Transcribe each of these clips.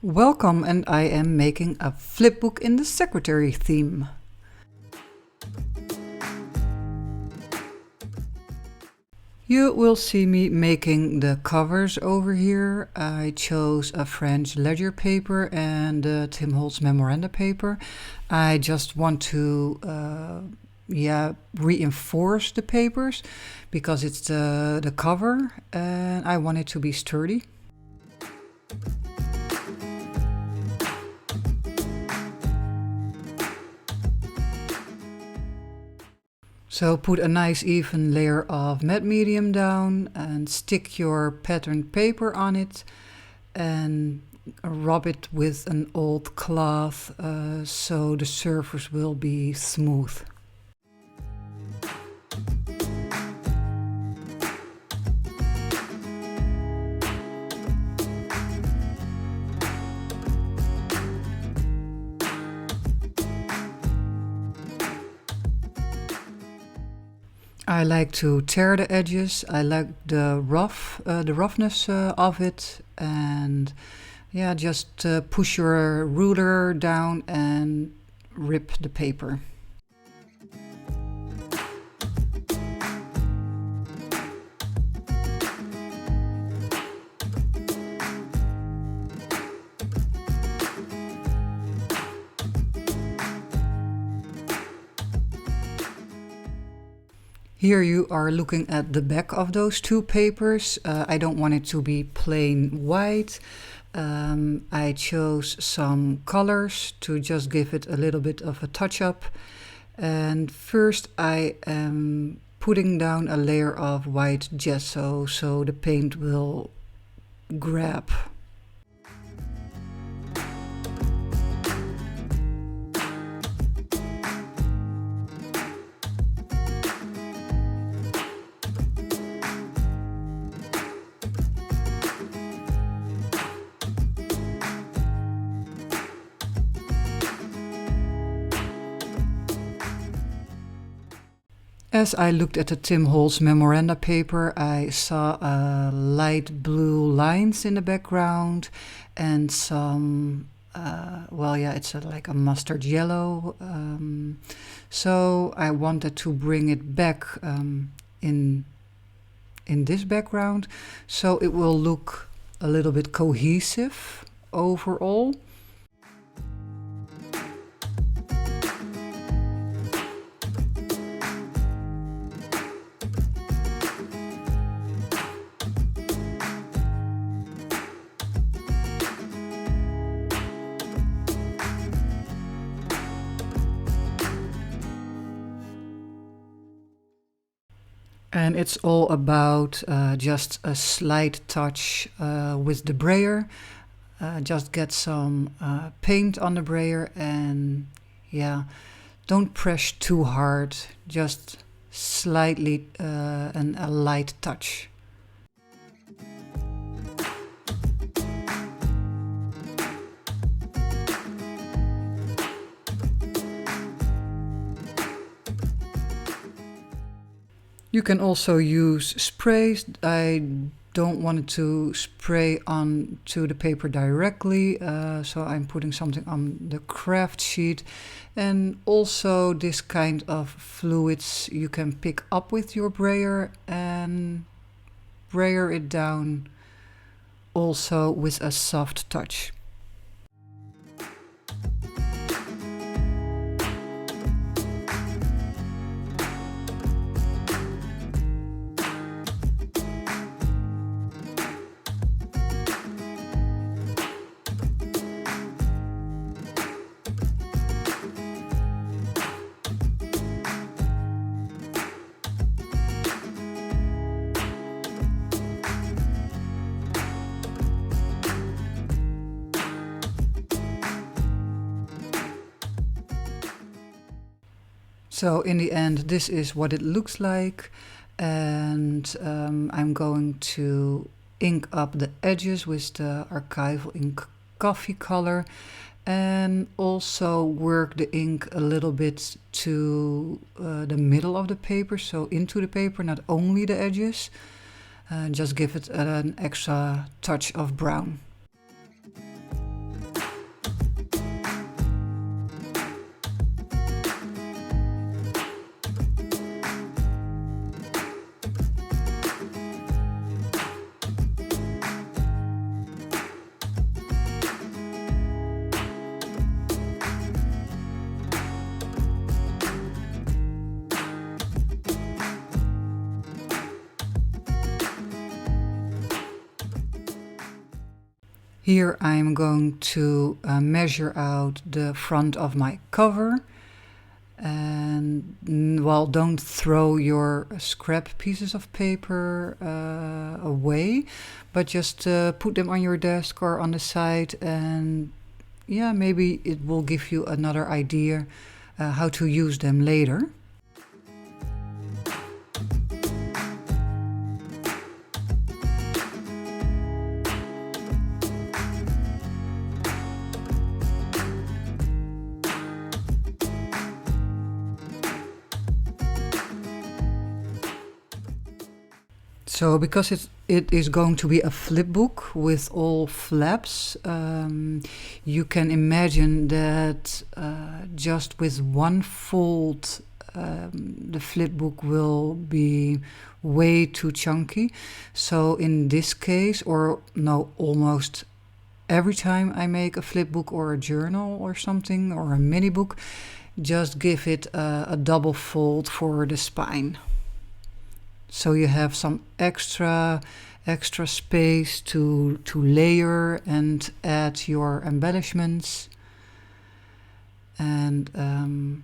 Welcome, and I am making a flipbook in the secretary theme. You will see me making the covers over here. I chose a French ledger paper and Tim Holtz memoranda paper. I just want to reinforce the papers because it's the cover and I want it to be sturdy. So put a nice even layer of matte medium down and stick your patterned paper on it and rub it with an old cloth so the surface will be smooth. I like to tear the edges. I like the roughness of it, and yeah, just push your ruler down and rip the paper. Here you are looking at the back of those two papers. I don't want it to be plain white. I chose some colors to just give it a little bit of a touch-up. And first I am putting down a layer of white gesso so the paint will grab. As I looked at the Tim Holtz memoranda paper, I saw light blue lines in the background and some, it's like a mustard yellow. So I wanted to bring it back in this background so it will look a little bit cohesive overall. And it's all about just a slight touch with the brayer. Just get some paint on the brayer and yeah, don't press too hard, just slightly and a light touch. You can also use sprays. I don't want it to spray onto the paper directly, so I'm putting something on the craft sheet. And also this kind of fluids you can pick up with your brayer and brayer it down also with a soft touch. So in the end, this is what it looks like, and I'm going to ink up the edges with the archival ink coffee color and also work the ink a little bit to the middle of the paper, so into the paper, not only the edges. Just give it an extra touch of brown. Here I'm going to measure out the front of my cover. And well, don't throw your scrap pieces of paper away, but just put them on your desk or on the side, and yeah, maybe it will give you another idea how to use them later. So because it is going to be a flipbook with all flaps, you can imagine that just with one fold the flipbook will be way too chunky. So in this case, or no, almost every time I make a flipbook or a journal or something, or a mini book, just give it a double fold for the spine. So you have some extra space to layer and add your embellishments. And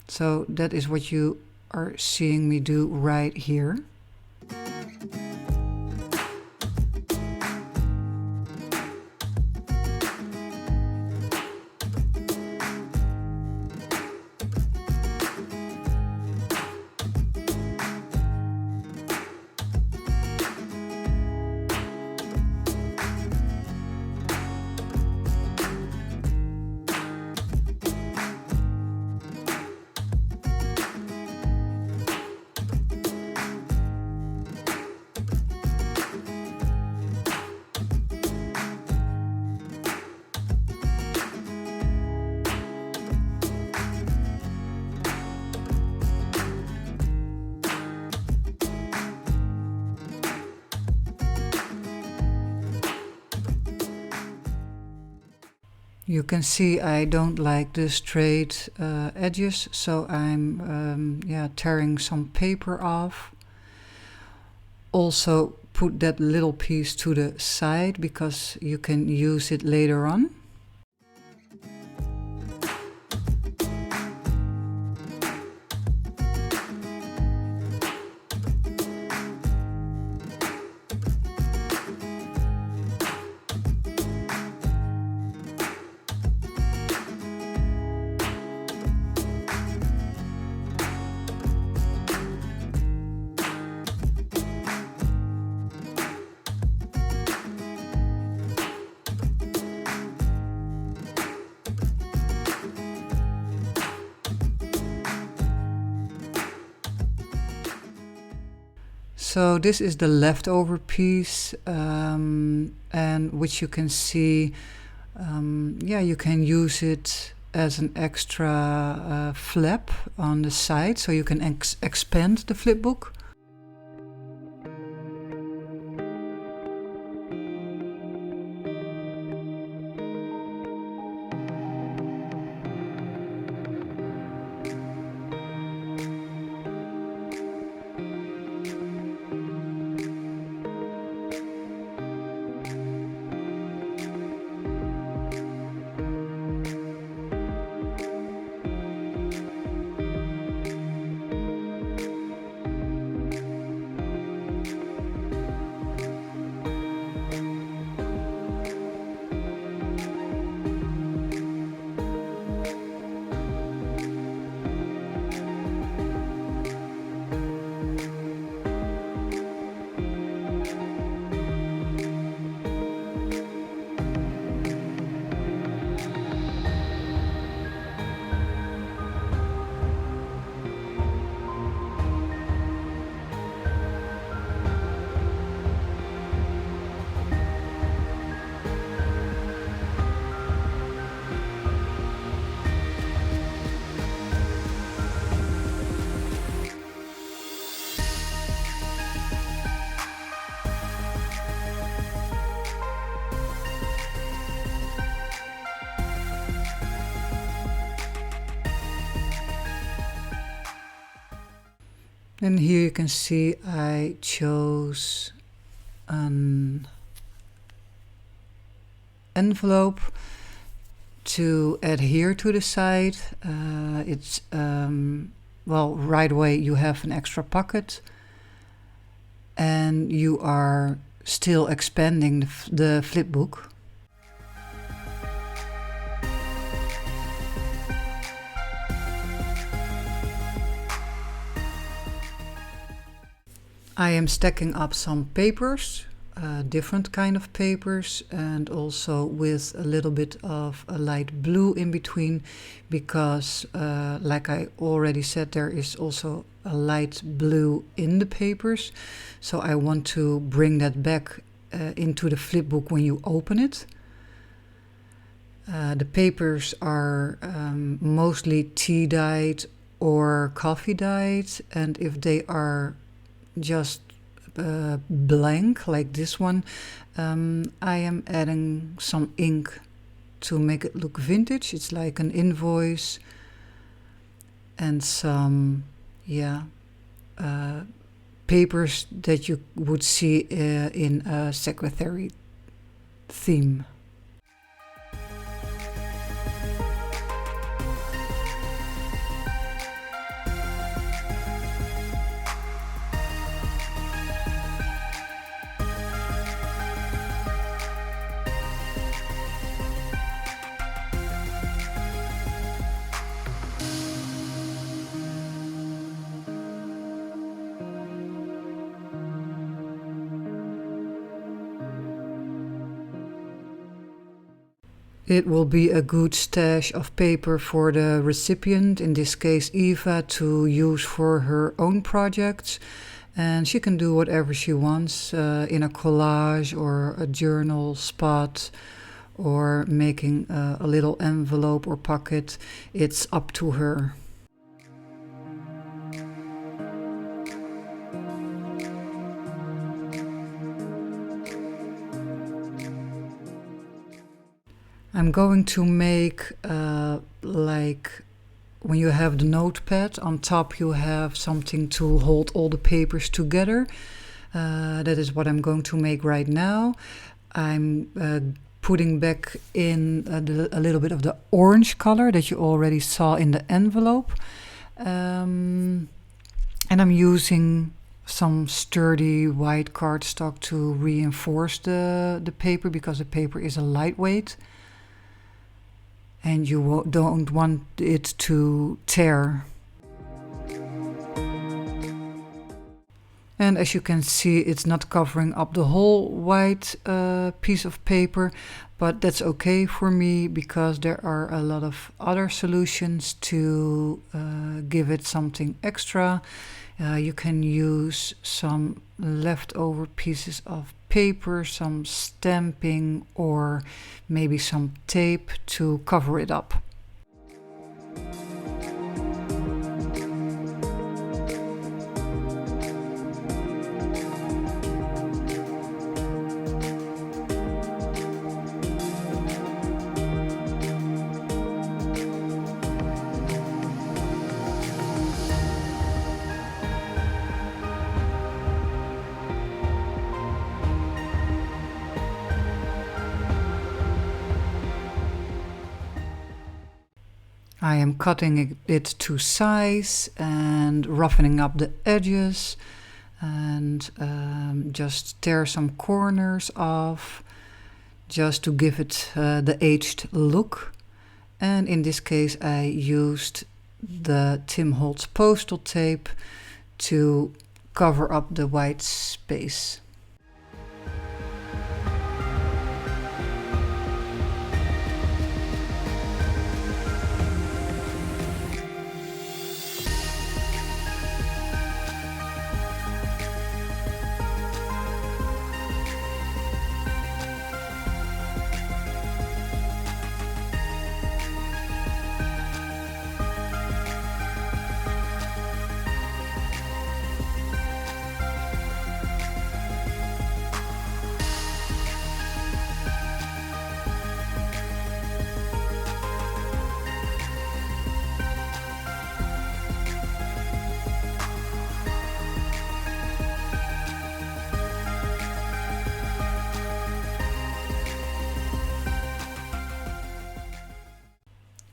so that is what you are seeing me do right here. You can see I don't like the straight edges, so I'm tearing some paper off. Also put that little piece to the side because you can use it later on. So this is the leftover piece, and which you can see, you can use it as an extra flap on the side, so you can expand the flipbook. And here you can see I chose an envelope to adhere to the side. It's well, right away you have an extra pocket, and you are still expanding the flipbook. I am stacking up some papers, different kind of papers, and also with a little bit of a light blue in between, because like I already said, there is also a light blue in the papers. So I want to bring that back into the flipbook when you open it. The papers are mostly tea dyed or coffee dyed, and if they are just blank like this one, I am adding some ink to make it look vintage. It's like an invoice and some papers that you would see in a secretary theme. It will be a good stash of paper for the recipient, in this case Eva, to use for her own projects. And she can do whatever she wants in a collage or a journal spot, or making a little envelope or pocket. It's up to her. I'm going to make like when you have the notepad, on top you have something to hold all the papers together. That is what I'm going to make right now. I'm putting back in a little bit of the orange color that you already saw in the envelope. And I'm using some sturdy white cardstock to reinforce the paper, because the paper is a lightweight. And you don't want it to tear. And as you can see, it's not covering up the whole white piece of paper, but that's okay for me, because there are a lot of other solutions to give it something extra. You can use some leftover pieces of paper, some stamping, or maybe some tape to cover it up. I am cutting it to size and roughening up the edges, and just tear some corners off just to give it the aged look. And in this case I used the Tim Holtz postal tape to cover up the white space.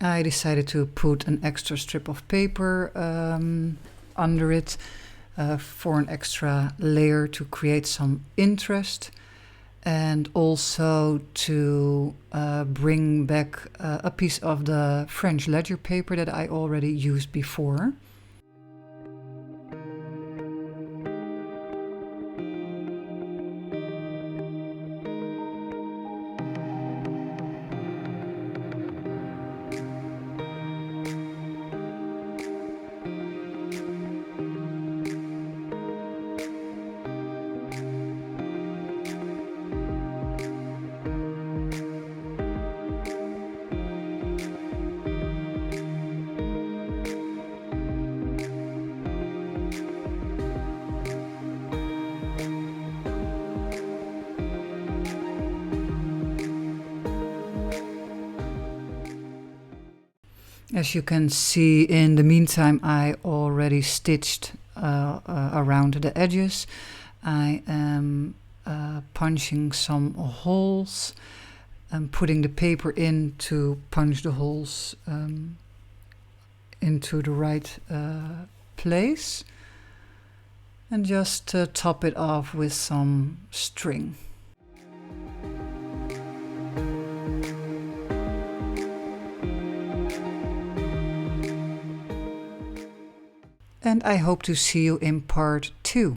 I decided to put an extra strip of paper under it for an extra layer to create some interest, and also to bring back a piece of the French ledger paper that I already used before. As you can see, in the meantime, I already stitched around the edges. I am punching some holes and putting the paper in to punch the holes into the right place, and just top it off with some string. And I hope to see you in part 2.